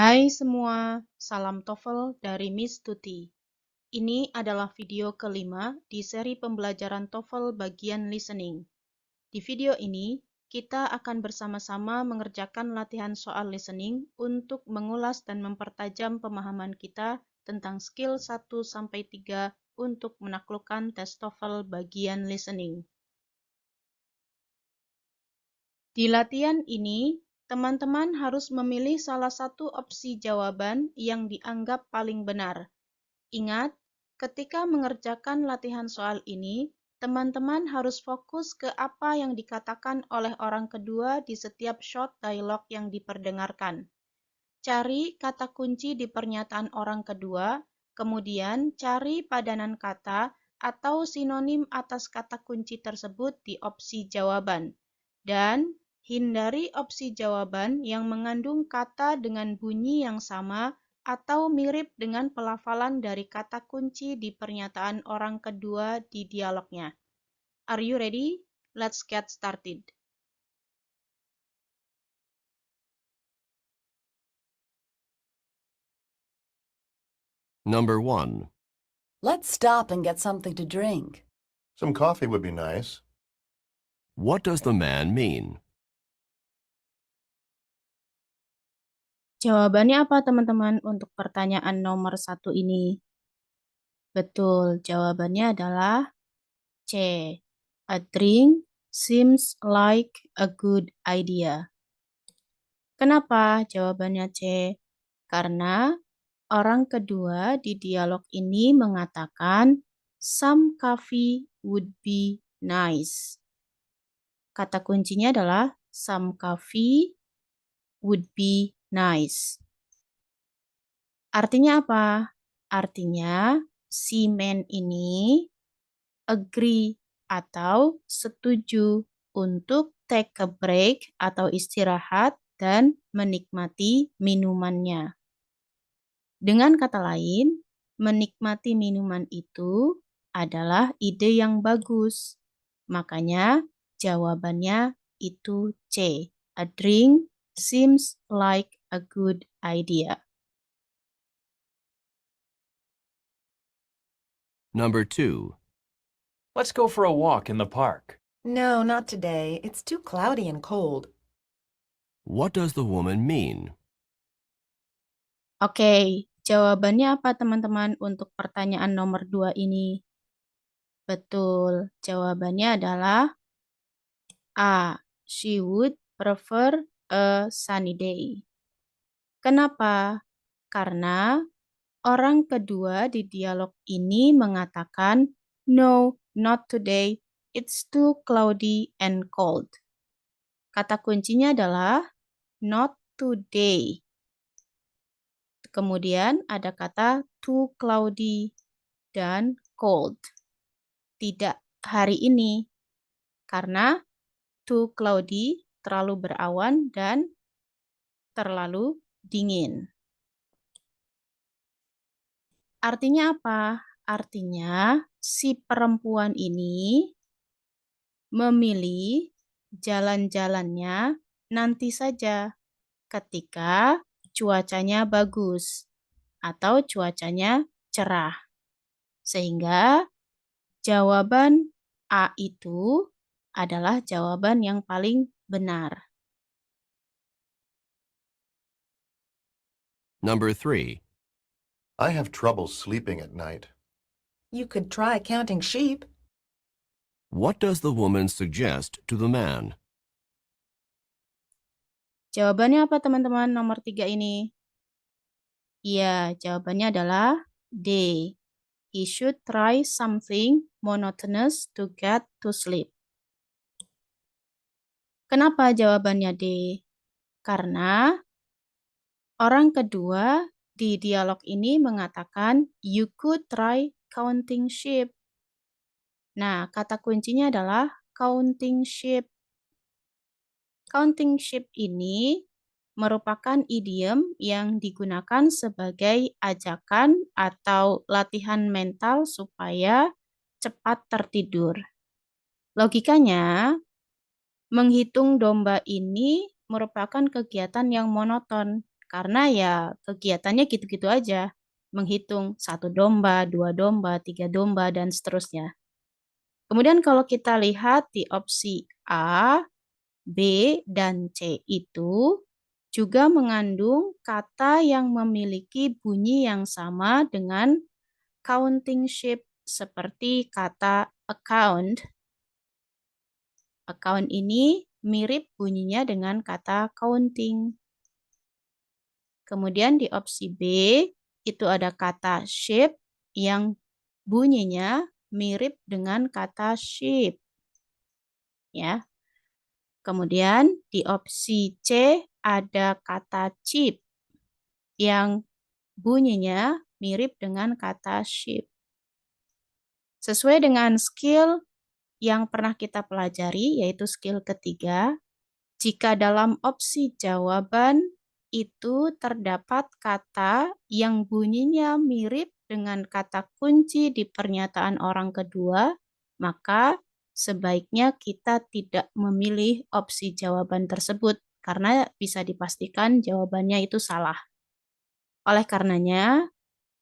Hai semua, salam TOEFL dari Miss Tuti. Ini adalah video kelima di seri pembelajaran TOEFL bagian listening. Di video ini, kita akan bersama-sama mengerjakan latihan soal listening untuk mengulas dan mempertajam pemahaman kita tentang skill 1-3 untuk menaklukkan tes TOEFL bagian listening. Di latihan ini, teman-teman harus memilih salah satu opsi jawaban yang dianggap paling benar. Ingat, ketika mengerjakan latihan soal ini, teman-teman harus fokus ke apa yang dikatakan oleh orang kedua di setiap short dialog yang diperdengarkan. Cari kata kunci di pernyataan orang kedua, kemudian cari padanan kata atau sinonim atas kata kunci tersebut di opsi jawaban. Dan hindari opsi jawaban yang mengandung kata dengan bunyi yang sama atau mirip dengan pelafalan dari kata kunci di pernyataan orang kedua di dialognya. Are you ready? Let's get started. Number 1. Let's stop and get something to drink. Some coffee would be nice. What does the man mean? Jawabannya apa teman-teman untuk pertanyaan nomor 1 ini? Betul, jawabannya adalah C. A drink seems like a good idea. Kenapa jawabannya C? Karena orang kedua di dialog ini mengatakan some coffee would be nice. Kata kuncinya adalah some coffee would be nice. Artinya apa? Artinya si man ini agree atau setuju untuk take a break atau istirahat dan menikmati minumannya. Dengan kata lain, menikmati minuman itu adalah ide yang bagus. Makanya jawabannya itu C. A drink seems like a good idea. Number 2. Let's go for a walk in the park. No, not today. It's too cloudy and cold. What does the woman mean? Oke, jawabannya apa teman-teman untuk pertanyaan nomor 2 ini? Betul, jawabannya adalah A. She would prefer a sunny day. Kenapa? Karena orang kedua di dialog ini mengatakan, no, not today. It's too cloudy and cold. Kata kuncinya adalah not today. Kemudian ada kata too cloudy dan cold. Tidak hari ini. Karena too cloudy terlalu berawan dan terlalu dingin. Artinya apa? Artinya si perempuan ini memilih jalan-jalannya nanti saja ketika cuacanya bagus atau cuacanya cerah. Sehingga jawaban A itu adalah jawaban yang paling benar. Number 3. I have trouble sleeping at night. You could try counting sheep. What does the woman suggest to the man? Jawabannya apa teman-teman nomor 3 ini? Iya, jawabannya adalah D. He should try something monotonous to get to sleep. Kenapa jawabannya D? Karena orang kedua di dialog ini mengatakan you could try counting sheep. Nah, kata kuncinya adalah counting sheep. Counting sheep ini merupakan idiom yang digunakan sebagai ajakan atau latihan mental supaya cepat tertidur. Logikanya, menghitung domba ini merupakan kegiatan yang monoton karena ya kegiatannya gitu-gitu aja. Menghitung 1 domba, 2 domba, 3 domba, dan seterusnya. Kemudian kalau kita lihat di opsi A, B, dan C itu juga mengandung kata yang memiliki bunyi yang sama dengan counting sheep seperti kata account. Account ini mirip bunyinya dengan kata counting. Kemudian di opsi B itu ada kata sheep yang bunyinya mirip dengan kata sheep. Ya. Kemudian di opsi C ada kata cheap yang bunyinya mirip dengan kata sheep. Sesuai dengan skill yang pernah kita pelajari, yaitu skill ketiga, jika dalam opsi jawaban itu terdapat kata yang bunyinya mirip dengan kata kunci di pernyataan orang kedua, maka sebaiknya kita tidak memilih opsi jawaban tersebut karena bisa dipastikan jawabannya itu salah. Oleh karenanya,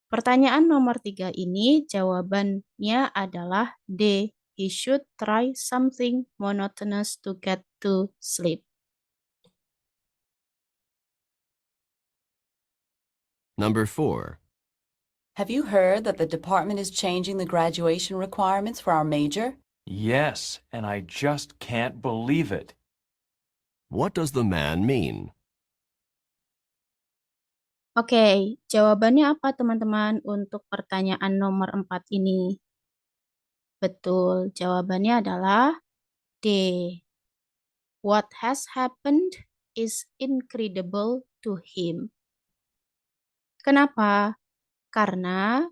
pertanyaan nomor 3 ini jawabannya adalah D. He should try something monotonous to get to sleep. Number 4. Have you heard that the department is changing the graduation requirements for our major? Yes, and I just can't believe it. What does the man mean? Oke, jawabannya apa teman-teman untuk pertanyaan nomor 4 ini? Betul, jawabannya adalah D. What has happened is incredible to him. Kenapa? Karena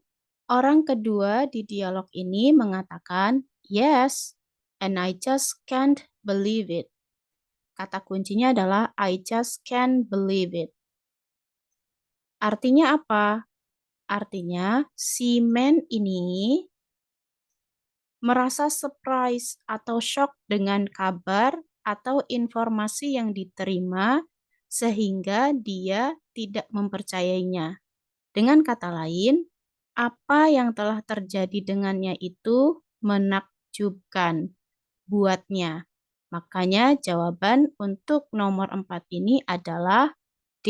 orang kedua di dialog ini mengatakan, yes, and I just can't believe it. Kata kuncinya adalah I just can't believe it. Artinya apa? Artinya si man ini merasa surprise atau shock dengan kabar atau informasi yang diterima sehingga dia tidak mempercayainya. Dengan kata lain, apa yang telah terjadi dengannya itu menakjubkan buatnya. Makanya jawaban untuk nomor 4 ini adalah D.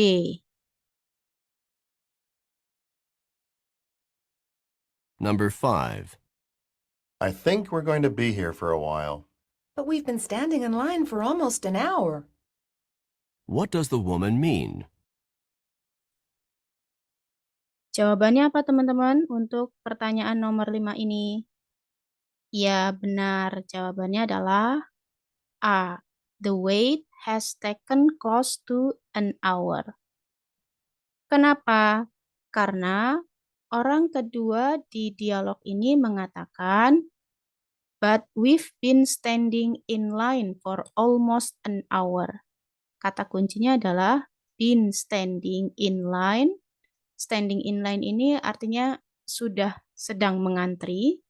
Number 5. I think we're going to be here for a while. But we've been standing in line for almost an hour. What does the woman mean? Jawabannya apa teman-teman untuk pertanyaan nomor 5 ini? Ya, benar. Jawabannya adalah A. The wait has taken close to an hour. Kenapa? Karena orang kedua di dialog ini mengatakan, but we've been standing in line for almost an hour. Kata kuncinya adalah been standing in line. Standing in line ini artinya sudah sedang mengantri.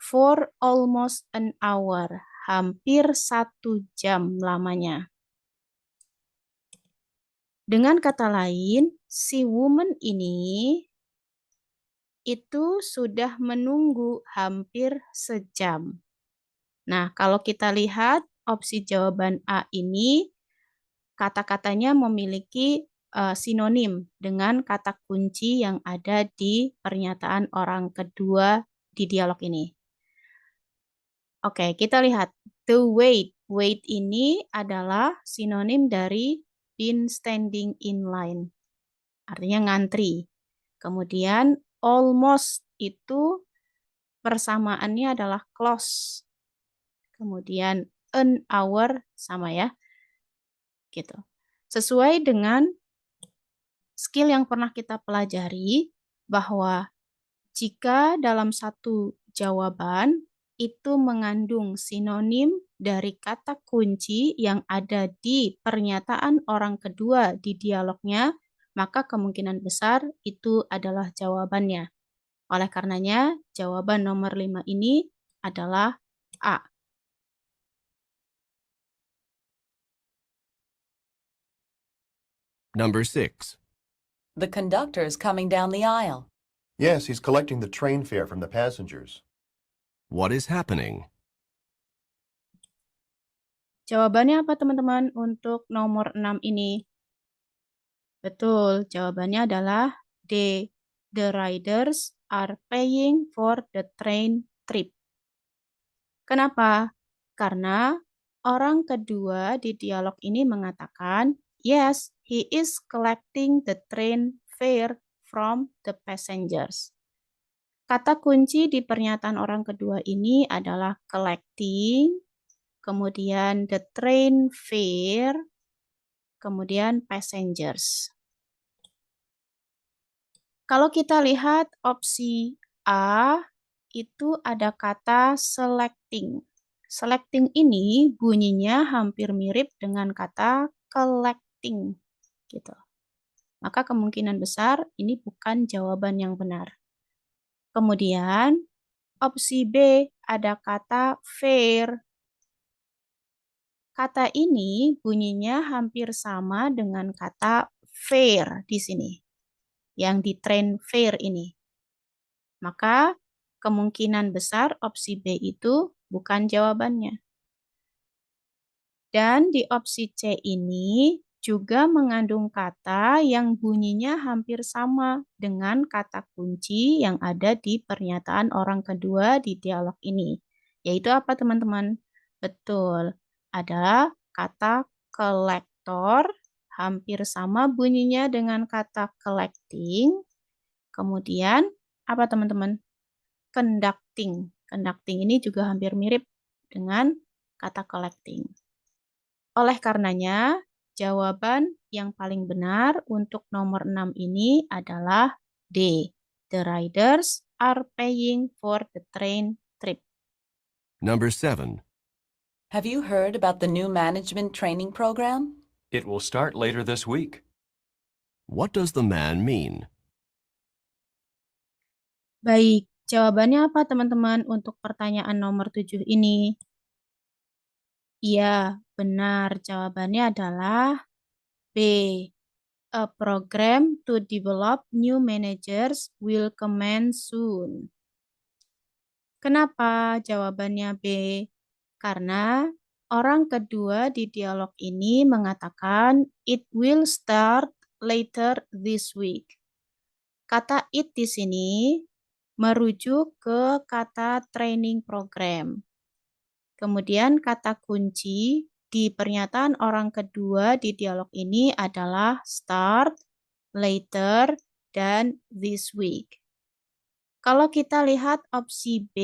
For almost an hour, hampir 1 jam lamanya. Dengan kata lain, si woman ini itu sudah menunggu hampir sejam. Nah, kalau kita lihat opsi jawaban A ini, kata-katanya memiliki sinonim dengan kata kunci yang ada di pernyataan orang kedua di dialog ini. Oke, kita lihat. The wait. Wait ini adalah sinonim dari been standing in line. Artinya ngantri. Kemudian almost itu persamaannya adalah close. Kemudian an hour sama ya. Gitu. Sesuai dengan skill yang pernah kita pelajari bahwa jika dalam satu jawaban itu mengandung sinonim dari kata kunci yang ada di pernyataan orang kedua di dialognya, maka kemungkinan besar itu adalah jawabannya. Oleh karenanya, jawaban nomor 5 ini adalah A. Number 6. The conductor is coming down the aisle. Yes, he's collecting the train fare from the passengers. What is happening? Jawabannya apa teman-teman untuk nomor 6 ini? Betul, jawabannya adalah D. The riders are paying for the train trip. Kenapa? Karena orang kedua di dialog ini mengatakan, yes, he is collecting the train fare from the passengers. Kata kunci di pernyataan orang kedua ini adalah collecting, kemudian the train fare, kemudian passengers. Kalau kita lihat opsi A, itu ada kata selecting. Selecting ini bunyinya hampir mirip dengan kata collecting, gitu. Maka kemungkinan besar ini bukan jawaban yang benar. Kemudian opsi B ada kata fare. Kata ini bunyinya hampir sama dengan kata fare di sini, yang di train fare ini. Maka kemungkinan besar opsi B itu bukan jawabannya. Dan di opsi C ini juga mengandung kata yang bunyinya hampir sama dengan kata kunci yang ada di pernyataan orang kedua di dialog ini. Yaitu apa teman-teman? Betul, ada kata collector, hampir sama bunyinya dengan kata collecting. Kemudian apa teman-teman? Conducting. Conducting ini juga hampir mirip dengan kata collecting. Oleh karenanya, jawaban yang paling benar untuk nomor 6 ini adalah D. The riders are paying for the train trip. Number 7. Have you heard about the new management training program? It will start later this week. What does the man mean? Baik, jawabannya apa teman-teman untuk pertanyaan nomor 7 ini? Iya, benar. Jawabannya adalah B. A program to develop new managers will commence soon. Kenapa jawabannya B? Karena orang kedua di dialog ini mengatakan it will start later this week. Kata it di sini merujuk ke kata training program. Kemudian kata kunci di pernyataan orang kedua di dialog ini adalah start, later, dan this week. Kalau kita lihat opsi B,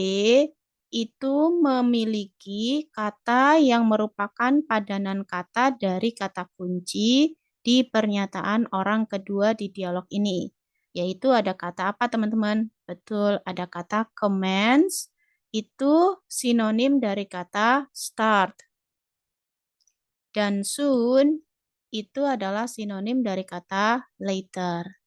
itu memiliki kata yang merupakan padanan kata dari kata kunci di pernyataan orang kedua di dialog ini. Yaitu ada kata apa teman-teman? Betul, ada kata commence, itu sinonim dari kata start. Dan soon, itu adalah sinonim dari kata later.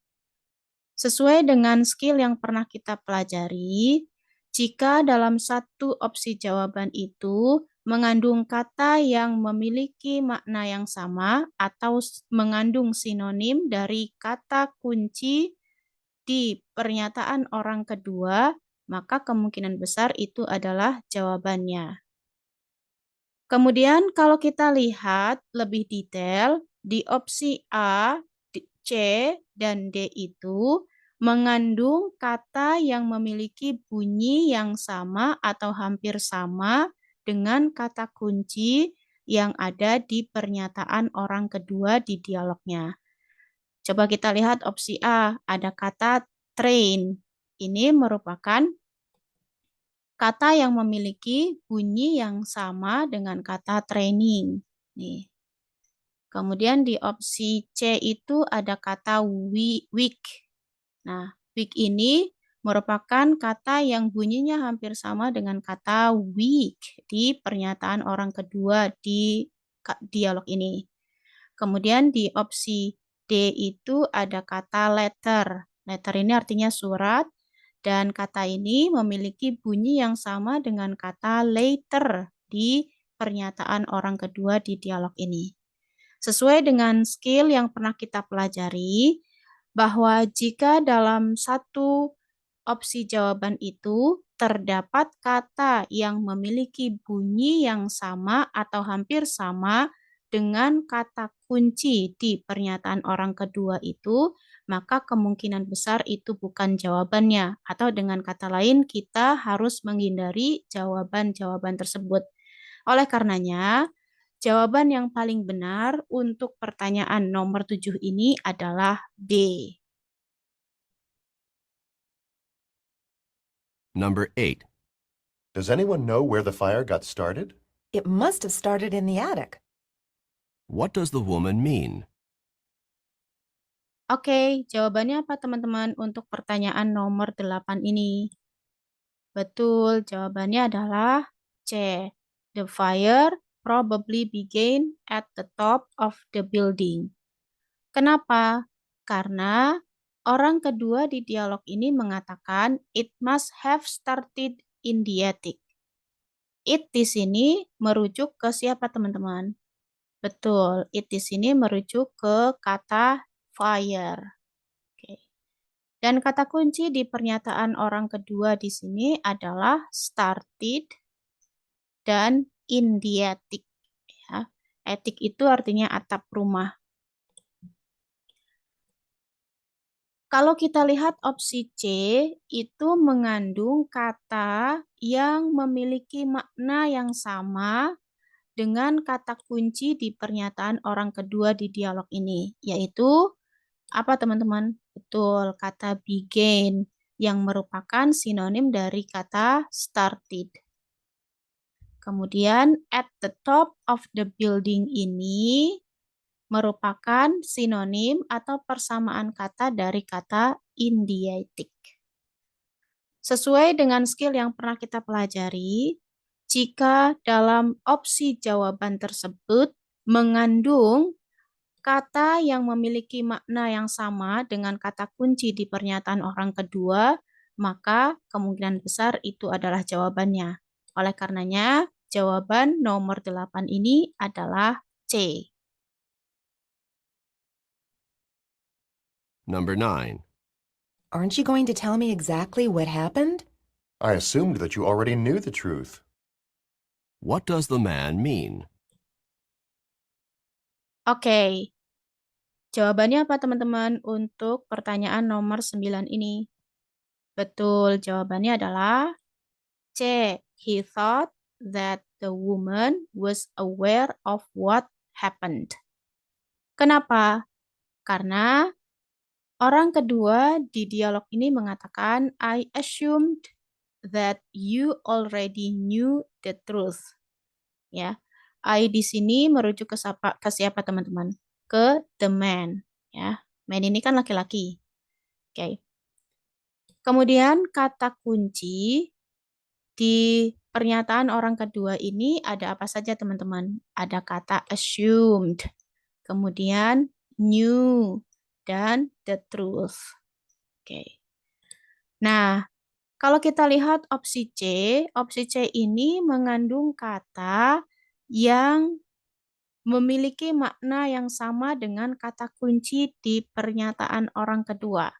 Sesuai dengan skill yang pernah kita pelajari, jika dalam satu opsi jawaban itu mengandung kata yang memiliki makna yang sama atau mengandung sinonim dari kata kunci di pernyataan orang kedua, maka kemungkinan besar itu adalah jawabannya. Kemudian kalau kita lihat lebih detail, di opsi A, C, dan D itu mengandung kata yang memiliki bunyi yang sama atau hampir sama dengan kata kunci yang ada di pernyataan orang kedua di dialognya. Coba kita lihat opsi A, ada kata train. Ini merupakan kata yang memiliki bunyi yang sama dengan kata training. Nih. Kemudian di opsi C itu ada kata week. Nah, week ini merupakan kata yang bunyinya hampir sama dengan kata week di pernyataan orang kedua di dialog ini. Kemudian di opsi D itu ada kata letter. Letter ini artinya surat, dan kata ini memiliki bunyi yang sama dengan kata later di pernyataan orang kedua di dialog ini. Sesuai dengan skill yang pernah kita pelajari, bahwa jika dalam satu opsi jawaban itu terdapat kata yang memiliki bunyi yang sama atau hampir sama dengan kata kunci di pernyataan orang kedua itu, maka kemungkinan besar itu bukan jawabannya. Atau dengan kata lain, kita harus menghindari jawaban-jawaban tersebut. Oleh karenanya, jawaban yang paling benar untuk pertanyaan nomor 7 ini adalah B. Number 8. Does anyone know where the fire got started? It must have started in the attic. What does the woman mean? Oke, jawabannya apa teman-teman untuk pertanyaan nomor 8 ini? Betul, jawabannya adalah C. The fire probably began at the top of the building. Kenapa? Karena orang kedua di dialog ini mengatakan it must have started in the attic. It di sini merujuk ke siapa teman-teman? Betul, it di sini merujuk ke kata fire. Oke. Dan kata kunci di pernyataan orang kedua di sini adalah started dan in the attic. Ya. Attic itu artinya atap rumah. Kalau kita lihat opsi C, itu mengandung kata yang memiliki makna yang sama dengan kata kunci di pernyataan orang kedua di dialog ini, yaitu apa teman-teman? Betul, kata began yang merupakan sinonim dari kata started. Kemudian at the top of the building ini merupakan sinonim atau persamaan kata dari kata in the attic. Sesuai dengan skill yang pernah kita pelajari, jika dalam opsi jawaban tersebut mengandung kata yang memiliki makna yang sama dengan kata kunci di pernyataan orang kedua, maka kemungkinan besar itu adalah jawabannya. Oleh karenanya, jawaban nomor 8 ini adalah C. Number 9. Aren't you going to tell me exactly what happened? I assumed that you already knew the truth. What does the man mean? Oke. Jawabannya apa teman-teman untuk pertanyaan nomor 9 ini? Betul, jawabannya adalah C. He thought that the woman was aware of what happened. Kenapa? Karena orang kedua di dialog ini mengatakan, I assumed that you already knew the truth. Ya, I di sini merujuk ke siapa teman-teman? Ke the man. Ya, man ini kan laki-laki. Oke. Kemudian kata kunci di pernyataan orang kedua ini ada apa saja teman-teman? Ada kata assumed, kemudian knew, dan the truth. Oke. Nah, kalau kita lihat opsi C ini mengandung kata yang memiliki makna yang sama dengan kata kunci di pernyataan orang kedua.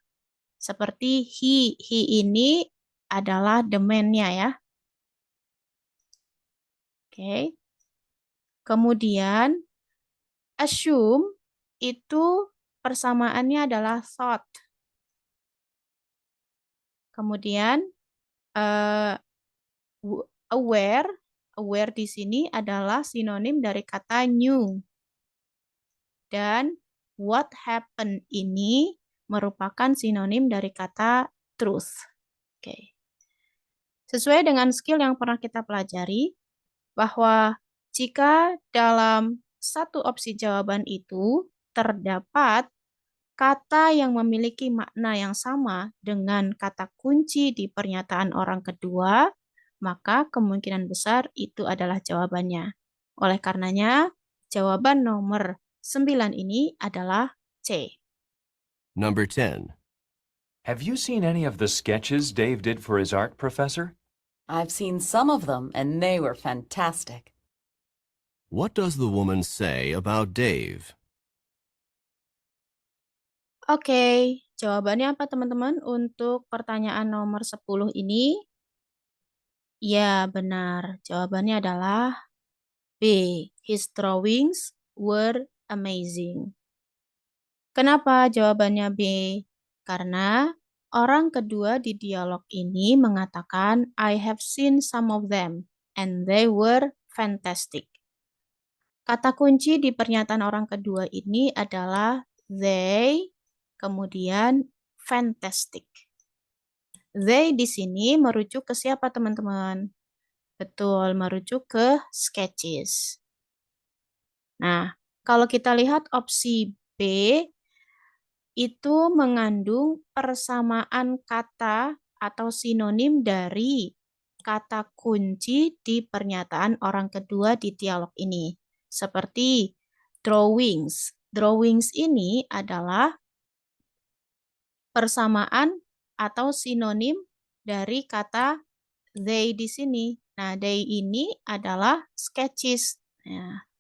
Seperti he ini adalah the man-nya ya. Oke. Kemudian assume itu persamaannya adalah thought. Kemudian aware di sini adalah sinonim dari kata knew. Dan what happened ini merupakan sinonim dari kata truth. Oke. Sesuai dengan skill yang pernah kita pelajari, bahwa jika dalam satu opsi jawaban itu terdapat kata yang memiliki makna yang sama dengan kata kunci di pernyataan orang kedua, maka kemungkinan besar itu adalah jawabannya. Oleh karenanya, jawaban nomor 9 ini adalah C. Number 10. Have you seen any of the sketches Dave did for his art professor? I've seen some of them, and they were fantastic. What does the woman say about Dave? Oke, jawabannya apa teman-teman untuk pertanyaan nomor 10 ini? Ya, benar. Jawabannya adalah B. His drawings were amazing. Kenapa jawabannya B? Karena orang kedua di dialog ini mengatakan, I have seen some of them, and they were fantastic. Kata kunci di pernyataan orang kedua ini adalah they, kemudian fantastic. They di sini merujuk ke siapa teman-teman? Betul, merujuk ke sketches. Nah, kalau kita lihat opsi B, itu mengandung persamaan kata atau sinonim dari kata kunci di pernyataan orang kedua di dialog ini. Seperti drawings. Drawings ini adalah persamaan atau sinonim dari kata they di sini. Nah, they ini adalah sketches. Nah,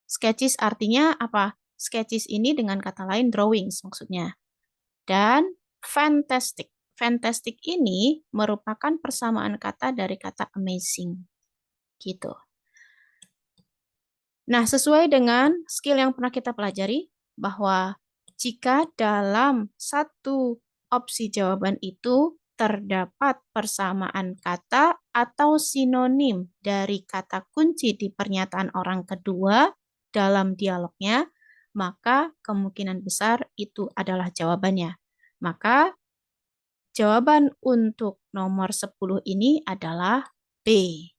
sketches artinya apa? Sketches ini dengan kata lain drawings maksudnya. Dan fantastic. Fantastic ini merupakan persamaan kata dari kata amazing. Gitu. Nah, sesuai dengan skill yang pernah kita pelajari, bahwa jika dalam satu opsi jawaban itu terdapat persamaan kata atau sinonim dari kata kunci di pernyataan orang kedua dalam dialognya, maka kemungkinan besar itu adalah jawabannya. Maka jawaban untuk nomor 10 ini adalah B.